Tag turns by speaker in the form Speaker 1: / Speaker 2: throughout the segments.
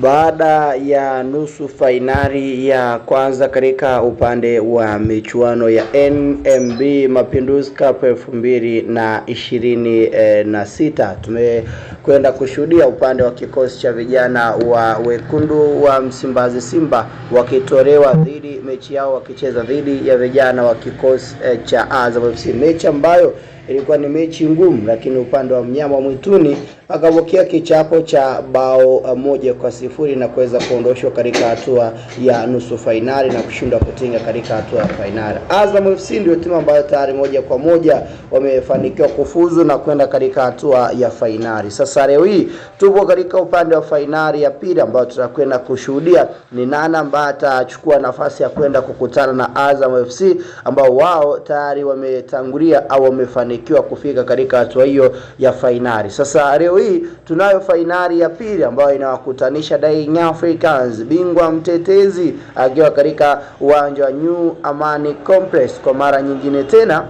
Speaker 1: Baada ya nusu fainali ya kwanza katika upande wa michuano ya NMB Mapinduzi Cup 2026 tumekwenda kushuhudia upande wa kikosi cha vijana wa wekundu wa Msimbazi Simba wakitolewa dhidi mechi yao wakicheza dhidi ya vijana wa kikosi cha Azam FC, mechi ambayo ilikuwa ni mechi ngumu, lakini upande wa mnyama mwituni akapokea kichapo cha bao 1-0 na kuweza kuondoshwa katika hatua ya nusu fainali na kushindwa kutinga katika hatua ya fainali. Azam FC ndio timu ambayo tayari moja kwa moja wamefanikiwa kufuzu na kwenda katika hatua ya fainali. Sasa leo hii tupo katika upande wa fainali ya pili ambayo tutakwenda kushuhudia ni nani ambaye atachukua nafasi ya kwenda kukutana na Azam FC ambao wao tayari wametangulia au wamefanikiwa kufika katika hatua hiyo ya fainali. Sasa leo hii tunayo fainali ya pili ambayo inawakutanisha Young Africans, bingwa mtetezi, akiwa katika uwanja wa New Amani Complex kwa mara nyingine tena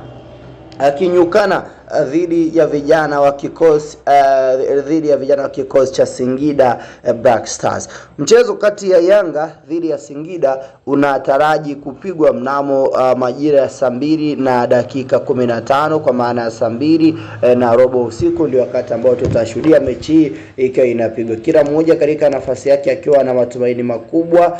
Speaker 1: akinyukana dhidi ya vijana wa kikosi cha Singida Black Stars. Mchezo kati ya Yanga dhidi ya Singida unataraji kupigwa mnamo majira ya 2:15 kwa maana ya 2:15 usiku, ndio wakati ambao tutashuhudia mechi hii ikiwa inapigwa, kila mmoja katika nafasi yake akiwa na matumaini makubwa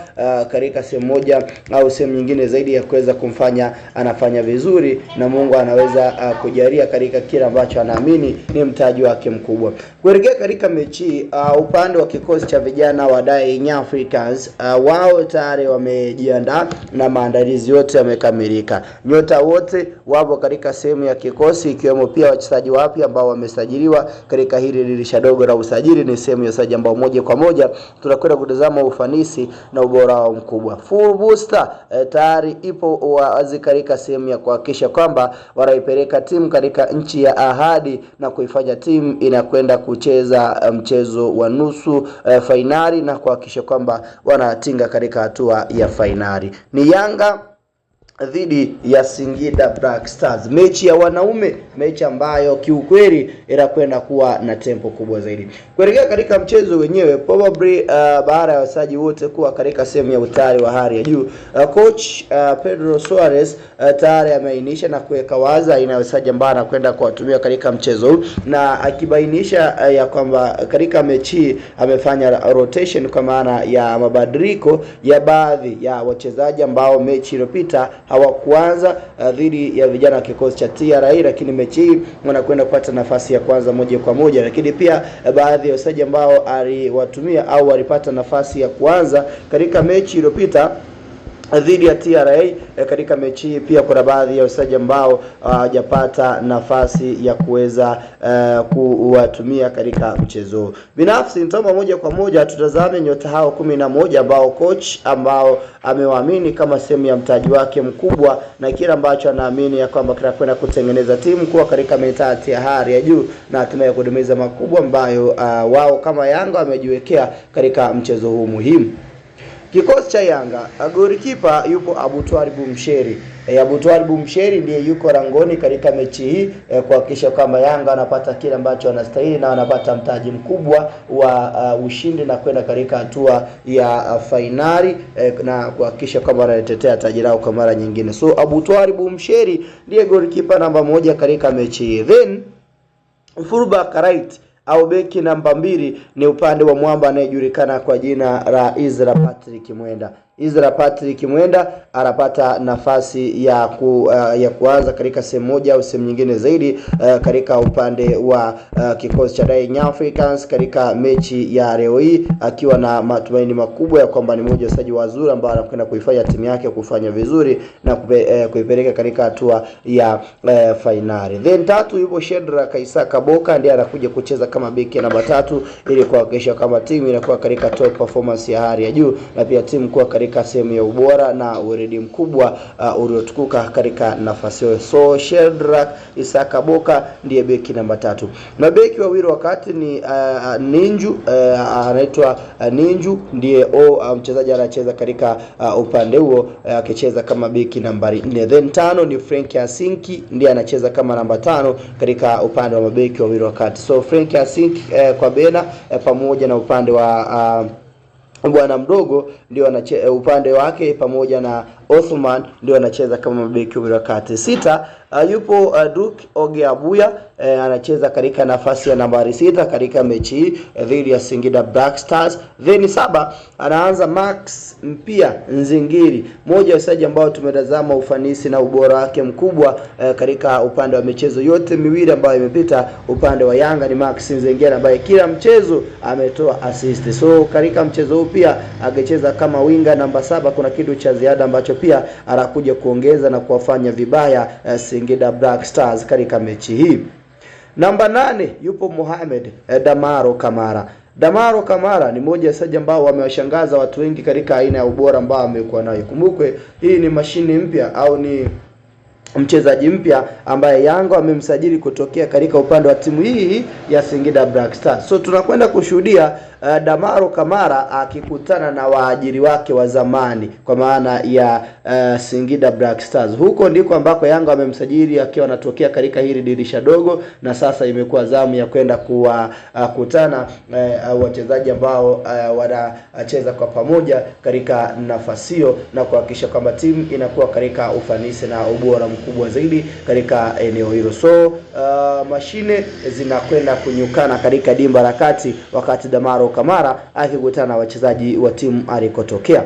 Speaker 1: katika sehemu moja au sehemu nyingine zaidi ya kuweza kumfanya anafanya vizuri, na Mungu anaweza kujalia katika kile ambacho anaamini ni mtaji wake mkubwa. Kuelekea katika mechi upande wa kikosi cha vijana wa Young Africans, wao tayari wamejiandaa na maandalizi yote yamekamilika. Nyota wote wapo katika sehemu ya kikosi, ikiwemo pia wachezaji wapya ambao wamesajiliwa katika hili dirisha dogo la usajili. Ni sehemu ya usajili ambao moja kwa moja tunakwenda kutazama ufanisi na ubora wao mkubwa. Full booster tayari ipo wazi katika sehemu ya kuhakikisha kwamba wanaipeleka timu katika nchi ya ahadi na kuifanya timu inakwenda kucheza mchezo wa nusu fainali na kuhakikisha kwamba wanatinga katika hatua ya fainali. Ni Yanga dhidi ya Singida Black Stars, mechi ya wanaume, mechi ambayo kiukweli inakwenda kuwa na tempo kubwa zaidi. Kuelekea katika mchezo wenyewe, probably baada ya wachezaji wote kuwa katika sehemu ya utayari wa hali ya juu, coach Pedro Suarez tayari ameainisha na kuweka wazi aina ya wachezaji ambao anakwenda kuwatumia katika mchezo huu, na akibainisha ya kwamba katika mechi amefanya rotation kwa maana ya mabadiliko ya baadhi ya wachezaji ambao mechi iliyopita hawakuanza dhidi ya vijana wa kikosi cha TRA, lakini mechi hii wanakwenda kupata nafasi ya kwanza moja kwa moja. Lakini pia baadhi ya wachezaji ambao aliwatumia au walipata nafasi ya kwanza katika mechi iliyopita dhidi ya TRA, katika mechi hii pia kuna baadhi ya wachezaji ambao hawajapata nafasi ya kuweza kuwatumia katika mchezo. Binafsi nitaomba moja kwa moja tutazame nyota hao 11 ambao coach ambao amewaamini kama sehemu ya mtaji wake mkubwa, na kile ambacho anaamini ya kwamba kinakwenda kutengeneza timu kuwa katika mentality ya hali ya juu na hatimaye kudumiza makubwa ambayo wao kama Yanga wamejiwekea katika mchezo huu muhimu. Kikosi cha Yanga, golikipa yupo Abutwalibu Msheri. Abutwalibu Msheri ndiye yuko rangoni katika mechi hii kuhakikisha kwamba Yanga wanapata kile ambacho wanastahili na wanapata mtaji mkubwa wa ushindi na kwenda katika hatua ya fainali na kuhakikisha kwamba wanatetea taji lao kwa mara nyingine. So Abutwalibu Msheri ndiye golikipa namba 1 katika mechi hii. Then fullback right au beki namba 2 ni upande wa mwamba anayejulikana kwa jina la Izra Patrick Mwenda. Izra Patrick Mwenda anapata nafasi ya kuanza katika sehemu moja au sehemu nyingine zaidi katika upande wa kikosi cha Young Africans katika mechi ya leo hii, akiwa na matumaini makubwa ya kwamba ni mmoja wa wachezaji wazuri ambao anakwenda kuifanya timu yake kufanya vizuri na kuipeleka katika hatua ya finali. Then tatu yupo Shedra Kaisa Kaboka, ndiye anakuja kucheza kama beki namba 3 ili kuhakikisha kama timu inakuwa katika top performance ya hali ya juu na pia timu kuwa katika sehemu ya ubora na uredi mkubwa uliotukuka katika nafasi hiyo. So Shedrack Isaka Boka ndiye beki namba 3. Mabeki wawili wakati ni Ninju, anaitwa Ninju ndiye mchezaji anacheza katika upande huo akicheza kama beki nambari 4. Then 5 ni Frank Asinki ndiye anacheza kama namba 5 katika upande wa mabeki wawili wakati. So Frank Asinki kwa Bena pamoja na upande wa bwana mdogo ndio anacheza upande wake, pamoja na Othman ndio anacheza kama mabeki wa kati. 6 yupo Duke Ogeabuya anacheza katika nafasi ya nambari 6 katika mechi hii dhidi ya Singida Black Stars. Then 7 anaanza Max Mpia Nzingiri, mmoja wa wachezaji ambao tumetazama ufanisi na ubora wake mkubwa katika upande wa michezo yote miwili ambayo imepita. Upande wa Yanga ni Max Nzingiri ambaye kila mchezo ametoa assist. So katika mchezo huu pia angecheza kama winga namba 7, kuna kitu cha ziada ambacho pia anakuja kuongeza na kuwafanya vibaya Singida Black Stars katika mechi hii. Namba 8 yupo Mohamed Damaro Kamara. Damaro Kamara ni mmoja wa wachezaji ambao wamewashangaza watu wengi katika aina ya ubora ambao amekuwa nayo. Kumbukwe hii ni mashini mpya au ni mchezaji mpya ambaye Yanga wamemsajili kutokea katika upande wa timu hii ya Singida Black Stars. So tunakwenda kushuhudia Damaro Kamara akikutana na waajiri wake wa zamani kwa maana ya Singida Black Stars. Huko ndiko ambako Yanga wamemsajili akiwa anatokea katika hili dirisha dogo, na sasa imekuwa zamu ya kwenda kukutana wachezaji ambao wanacheza kwa pamoja katika nafasi hiyo na kuhakikisha kwamba timu inakuwa katika ufanisi na ubora mkubwa zaidi katika eneo hilo. So mashine zinakwenda kunyukana katika dimba la kati, wakati Damaro Kamara akikutana na wachezaji wa timu alikotokea.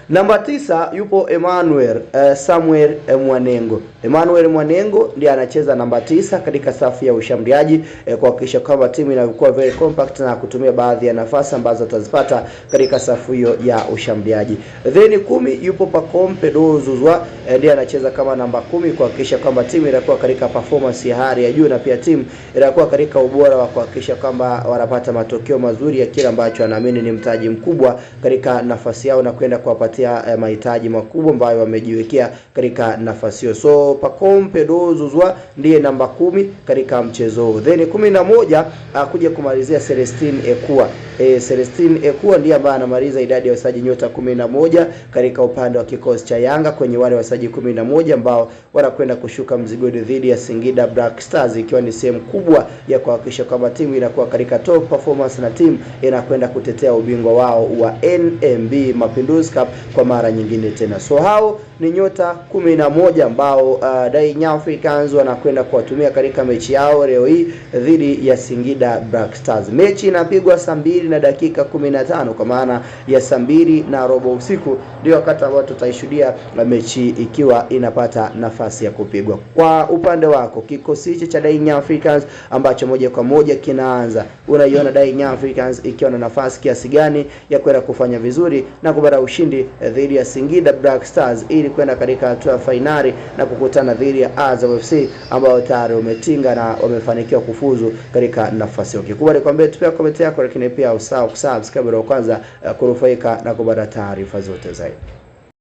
Speaker 1: Namba 9 yupo Emmanuel Samuel Mwanengo. Emmanuel Mwanengo ndiye anacheza namba 9 katika safu ya ushambuliaji kuhakikisha kwamba timu inakuwa very compact na kutumia baadhi ya nafasi ambazo atazipata katika safu hiyo ya ushambuliaji. Then 10 yupo Pacome Pedro Zouzoua, ndiye anacheza kama namba 10 kuhakikisha kwamba timu inakuwa katika performance ya hali ya juu na pia timu inakuwa katika ubora wa kuhakikisha kwamba wanapata matokeo mazuri ya kile ambacho anaamini ni mtaji mkubwa katika nafasi yao na kwenda kuwapata mahitaji makubwa ambayo wamejiwekea katika nafasi hiyo. So Pacome Pedro Zouzoua ndiye namba 10 katika mchezo huu. Then 11 kuja kumalizia Celestine Ekua. Celestine Ekua ndiye ambaye anamaliza idadi ya wachezaji nyota 11 katika upande wa kikosi cha Yanga kwenye wale wachezaji 11 ambao wanakwenda kushuka mzigoni dhidi ya Singida Black Stars, ikiwa ni sehemu kubwa ya kuhakikisha kwamba timu inakuwa katika top performance na timu inakwenda kutetea ubingwa wao wa NMB Mapinduzi Cup kwa mara nyingine tena. So hao ni nyota 11 ambao Young Africans wanakwenda kuwatumia katika mechi yao leo hii dhidi ya Singida Black Stars. Mechi inapigwa saa 2:15 kwa maana ya saa 2:15 usiku, ndio wakati ambao tutaishuhudia mechi ikiwa inapata nafasi ya kupigwa. Kwa upande wako kikosi hichi cha Young Africans ambacho moja kwa moja kinaanza, unaiona Young Africans ikiwa na nafasi kiasi gani ya kwenda kufanya vizuri na kupata ushindi dhidi ya Singida Black Stars ili kwenda katika hatua ya finali na kukutana dhidi ya Azam FC ambao tayari umetinga na wamefanikiwa kufuzu katika nafasi hiyo. Kikubwa ni kwamba tupia comment yako, lakini pia usahau kusubscribe kwanza kunufaika na kupata taarifa zote zaidi.